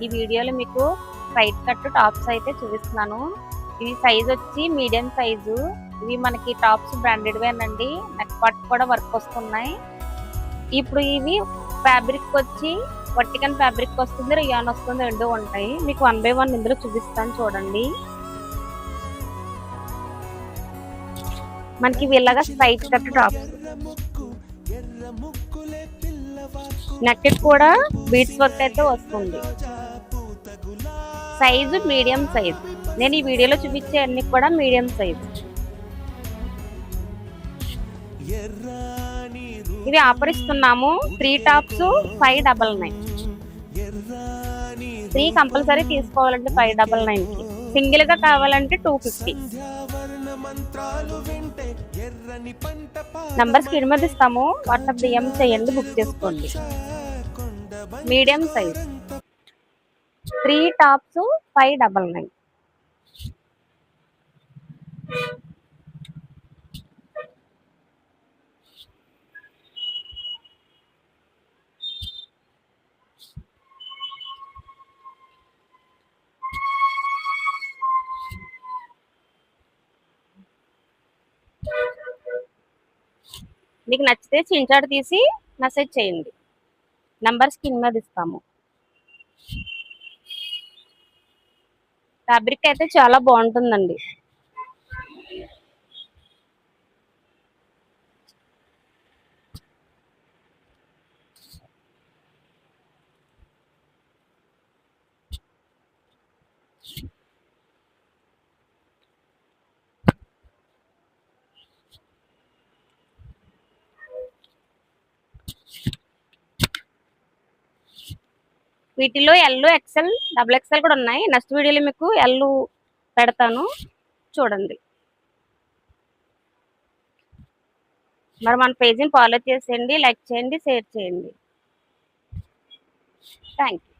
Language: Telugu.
ఈ వీడియోలో మీకు సైడ్ కట్ టాప్స్ అయితే చూపిస్తున్నాను. ఇవి సైజ్ వచ్చి మీడియం సైజు. ఇవి మనకి టాప్స్ బ్రాండెడ్వేనండి. నెక్ పార్ట్ కూడా వర్క్ వస్తున్నాయి. ఇప్పుడు ఇవి ఫ్యాబ్రిక్ వచ్చి వర్టికల్ ఫ్యాబ్రిక్ వస్తుంది, రియాన్ వస్తుంది, రెండు ఉంటాయి. మీకు 1 by 1 ఇందులో చూపిస్తాను చూడండి. మనకి ఇవి ఇలాగా స్ట్రైట్ కట్ టాప్స్. నెక్ కూడా బీట్స్ వర్క్ అయితే వస్తుంది. Size medium size. నేను ఈ వీడియోలో చూపించే అన్ని కూడా మీడియం సైజ్. ఇది ఆఫర్ ఇస్తున్నాము. 3 టాప్స్ 599. 3 కంపల్సరీ తీసుకోవాలంటే 599కి. సింగిల్ గా కావాలంటే 250. నంబర్ స్క్రీన్ మీద ఇస్తాము, వాట్సాప్ DM చేయండి, బుక్ చేసుకోండి. Medium size 3 tops 599. మీకు నచ్చితే స్క్రీన్‌షాట్ తీసి మెసేజ్ చేయండి. నంబర్ స్క్రీన్ మీద ఇస్తాము. ఫ్యాబ్రిక్ అయితే చాలా బాగుంటుందండి. వీటిలో ఎల్, XL, XXL కూడా ఉన్నాయి. నెక్స్ట్ వీడియోలో మీకు ఎల్ పెడతాను, చూడండి. మరి మన పేజీని ఫాలో చేసేయండి, లైక్ చేయండి, షేర్ చేయండి. Thank you.